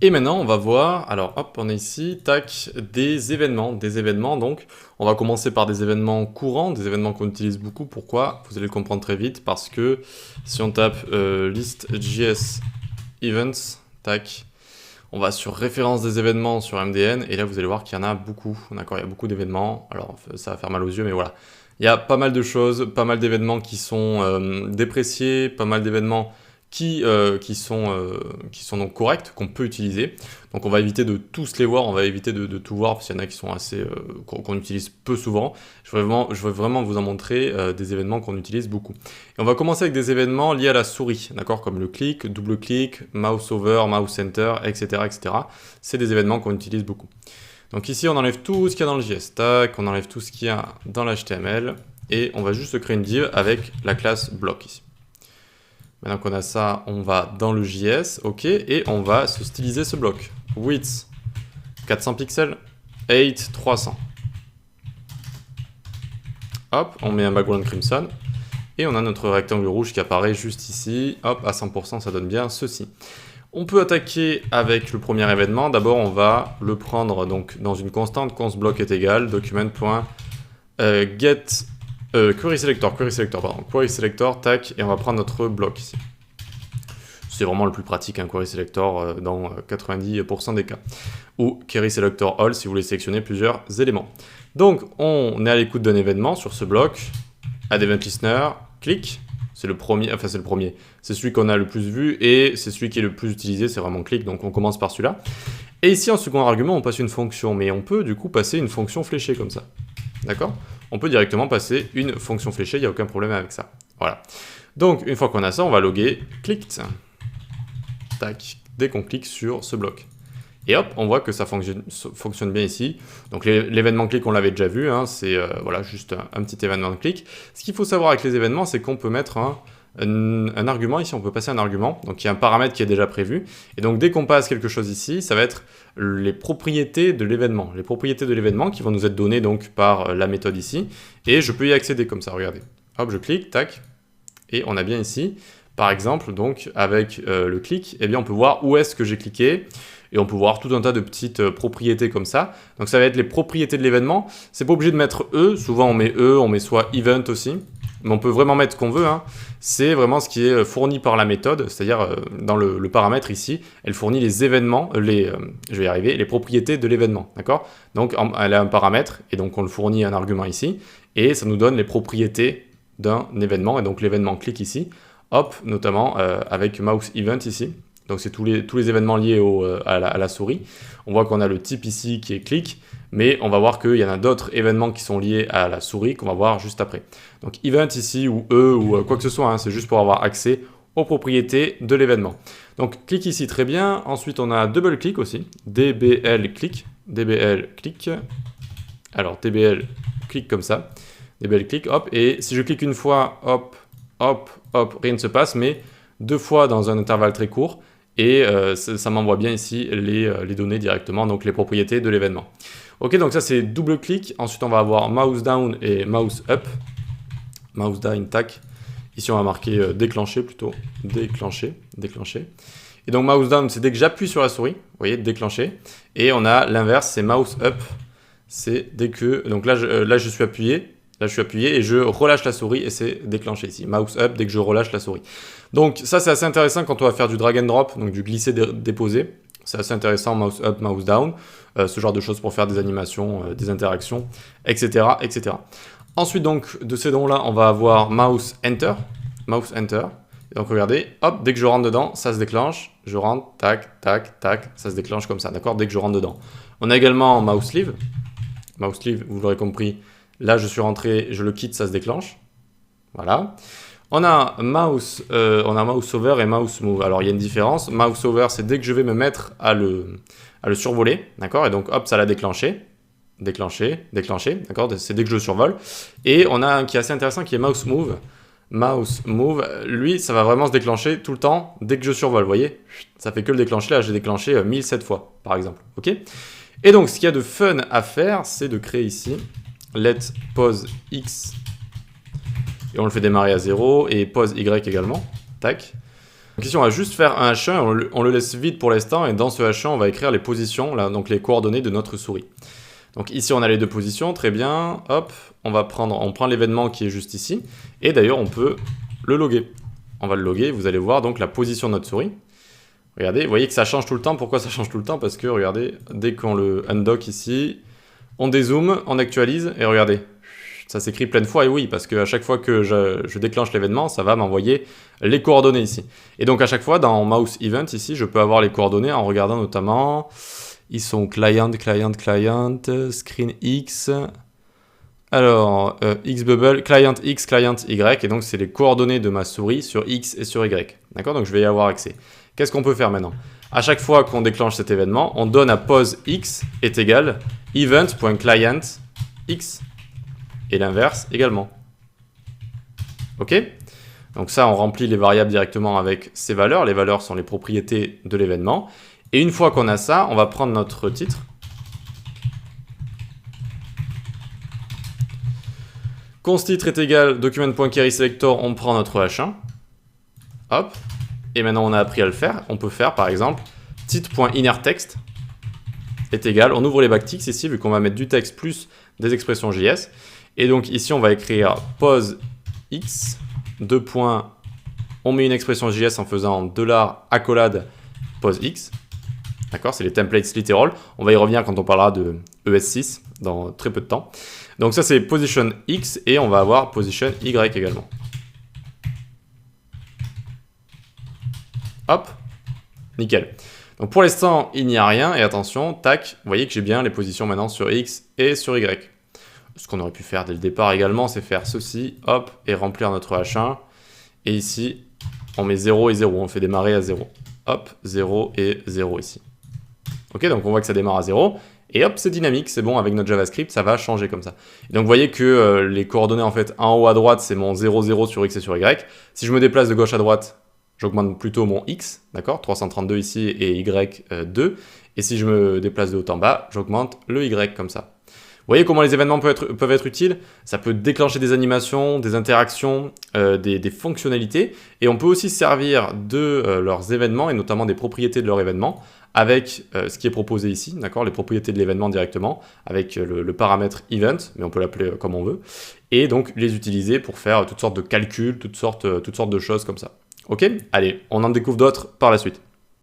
Et maintenant, on va voir, alors hop, on est ici, tac, des événements. Donc, on va commencer par des événements courants, des événements qu'on utilise beaucoup. Pourquoi? Vous allez le comprendre très vite, parce que si on tape list.js events, tac, on va sur référence des événements sur MDN, et là vous allez voir qu'il y en a beaucoup, d'accord, il y a beaucoup d'événements, alors ça va faire mal aux yeux, mais voilà. Il y a pas mal de choses, pas mal d'événements qui sont dépréciés, pas mal d'événements qui sont donc corrects, qu'on peut utiliser. Donc on va éviter de tous les voir, on va éviter de tout voir, parce qu'il y en a qui sont assez qu'on utilise peu souvent. Je veux vraiment vous en montrer des événements qu'on utilise beaucoup. Et on va commencer avec des événements liés à la souris, d'accord, comme le clic, double clic, mouse over, mouse center, etc. etc. C'est des événements qu'on utilise beaucoup. Donc ici on enlève tout ce qu'il y a dans le JS, tac, on enlève tout ce qu'il y a dans l'HTML, et on va juste créer une div avec la classe block ici. Maintenant qu'on a ça, on va dans le JS, ok, et on va se styliser ce bloc. Width 400 pixels, height 300. Hop, on met un background crimson, et on a notre rectangle rouge qui apparaît juste ici. Hop, à 100%, ça donne bien ceci. On peut attaquer avec le premier événement. D'abord, on va le prendre donc dans une constante, const block est égal, document.get query selector, tac, et on va prendre notre bloc ici. C'est vraiment le plus pratique, un query selector dans 90% des cas. Ou query selector all si vous voulez sélectionner plusieurs éléments. Donc, on est à l'écoute d'un événement sur ce bloc. Add event listener, clic. C'est le premier, enfin c'est le premier. C'est celui qu'on a le plus vu et c'est celui qui est le plus utilisé, c'est vraiment clic, donc on commence par celui-là. Et ici, en second argument, on passe une fonction, mais on peut du coup passer une fonction fléchée comme ça. D'accord? On peut directement passer une fonction fléchée, il n'y a aucun problème avec ça. Voilà. Donc, une fois qu'on a ça, on va loguer clicked. Tac, dès qu'on clique sur ce bloc. Et hop, on voit que ça fonctionne bien ici. Donc l'événement clic, on l'avait déjà vu, hein, c'est voilà, juste un petit événement de clic. Ce qu'il faut savoir avec les événements, c'est qu'on peut mettre un argument ici, on peut passer un argument. Donc il y a un paramètre qui est déjà prévu. Et donc dès qu'on passe quelque chose ici, ça va être les propriétés de l'événement. Les propriétés de l'événement qui vont nous être données donc par la méthode ici. Et je peux y accéder comme ça, regardez. Hop, je clique, tac. Et on a bien ici, par exemple, donc avec le clic, eh bien on peut voir où est-ce que j'ai cliqué. Et on peut voir tout un tas de petites propriétés comme ça. Donc ça va être les propriétés de l'événement. C'est pas obligé de mettre E. Souvent on met E, on met soit event aussi. Mais on peut vraiment mettre ce qu'on veut. Hein. C'est vraiment ce qui est fourni par la méthode. C'est-à-dire dans le paramètre ici, elle fournit les événements, je vais y arriver, les propriétés de l'événement. D'accord? Donc elle a un paramètre et donc on le fournit un argument ici. Et ça nous donne les propriétés d'un événement. Et donc l'événement clic ici. Hop, notamment avec mouse event ici. Donc c'est tous les événements liés à la souris. On voit qu'on a le type ici qui est clic, mais on va voir qu'il y en a d'autres événements qui sont liés à la souris qu'on va voir juste après. Donc event ici, ou E, ou quoi que ce soit, hein, c'est juste pour avoir accès aux propriétés de l'événement. Donc clic ici, très bien. Ensuite, on a double clic aussi, dbl clic, alors dbl clic comme ça, dbl clic, hop, et si je clique une fois, hop, hop, hop, rien ne se passe, mais deux fois dans un intervalle très court, et ça m'envoie bien ici les données directement, donc les propriétés de l'événement. Ok, donc ça c'est double clic. Ensuite on va avoir mouse down et mouse up. Mouse down, tac. Ici on va marquer déclencher plutôt. Déclencher. Et donc mouse down c'est dès que j'appuie sur la souris. Vous voyez, déclencher. Et on a l'inverse, c'est mouse up. C'est dès que... Donc là je suis appuyé. Là, je suis appuyé et je relâche la souris et c'est déclenché ici. Mouse up dès que je relâche la souris. Donc ça, c'est assez intéressant quand on va faire du drag and drop, donc du glisser-déposer. C'est assez intéressant, mouse up, mouse down, ce genre de choses pour faire des animations, des interactions, etc., etc. Ensuite, donc, de ces dons-là, on va avoir mouse enter. Mouse enter. Et donc, regardez, hop, dès que je rentre dedans, ça se déclenche. Je rentre, tac, tac, tac, ça se déclenche comme ça, d'accord, dès que je rentre dedans. On a également mouse leave. Mouse leave, vous l'aurez compris. Là, je suis rentré, je le quitte, ça se déclenche. Voilà. On a mouse over et mouse move. Alors, il y a une différence. Mouse over, c'est dès que je vais me mettre à le survoler. D'accord? Et donc, hop, ça l'a déclenché. Déclenché, d'accord? C'est dès que je le survole. Et on a un qui est assez intéressant qui est mouse move. Mouse move, lui, ça va vraiment se déclencher tout le temps dès que je survole. Vous voyez? Ça fait que le déclencher. Là, j'ai déclenché 1007 fois, par exemple. OK? Et donc, ce qu'il y a de fun à faire, c'est de créer ici let pose x, et on le fait démarrer à 0, et pose y également, tac. Donc ici, on va juste faire un H1, on le laisse vide pour l'instant, et dans ce H1, on va écrire les positions, là, donc les coordonnées de notre souris. Donc ici, on a les deux positions, très bien. Hop, on prend l'événement qui est juste ici, et d'ailleurs, on peut le loguer. On va le loguer, vous allez voir donc la position de notre souris. Regardez, vous voyez que ça change tout le temps. Pourquoi ça change tout le temps? Parce que, regardez, dès qu'on le undock ici, on dézoome, on actualise, et regardez, ça s'écrit plein de fois, et oui, parce qu'à chaque fois que je déclenche l'événement, ça va m'envoyer les coordonnées ici. Et donc à chaque fois, dans Mouse Event, ici, je peux avoir les coordonnées en regardant notamment, ils sont client, screen X, alors Xbubble, client X, client Y, et donc c'est les coordonnées de ma souris sur X et sur Y. D'accord? Donc je vais y avoir accès. Qu'est-ce qu'on peut faire maintenant? À chaque fois qu'on déclenche cet événement, on donne à pose X est égal event.client X. Et l'inverse également. Ok? Donc ça, on remplit les variables directement avec ces valeurs. Les valeurs sont les propriétés de l'événement. Et une fois qu'on a ça, on va prendre notre titre. Const titre est égal document.querySelector, on prend notre H1. Hop. Et maintenant, on a appris à le faire. On peut faire, par exemple, titre.innerText est égal, on ouvre les backticks ici, vu qu'on va mettre du texte plus des expressions JS. Et donc ici, on va écrire pose x, on met une expression JS en faisant $accolade pose x. D'accord, c'est les templates literal. On va y revenir quand on parlera de ES6 dans très peu de temps. Donc ça, c'est position x et on va avoir position y également. Hop, nickel. Donc pour l'instant, il n'y a rien. Et attention, tac, vous voyez que j'ai bien les positions maintenant sur x et sur y. Ce qu'on aurait pu faire dès le départ également, c'est faire ceci, hop, et remplir notre H1. Et ici, on met 0 et 0, on fait démarrer à 0. Hop, 0 et 0 ici. Ok, donc on voit que ça démarre à 0. Et hop, c'est dynamique, c'est bon, avec notre JavaScript, ça va changer comme ça. Et donc vous voyez que les coordonnées, en fait, en haut à droite, c'est mon 0, 0 sur x et sur y. Si je me déplace de gauche à droite, j'augmente plutôt mon x, d'accord, 332 ici et y 2. Et si je me déplace de haut en bas, j'augmente le y comme ça. Vous voyez comment les événements peuvent être utiles? Ça peut déclencher des animations, des interactions, des fonctionnalités. Et on peut aussi se servir de leurs événements et notamment des propriétés de leurs événements avec ce qui est proposé ici, d'accord, les propriétés de l'événement directement, avec le paramètre event, mais on peut l'appeler comme on veut, et donc les utiliser pour faire toutes sortes de calculs, toutes sortes de choses comme ça. Ok? Allez, on en découvre d'autres par la suite.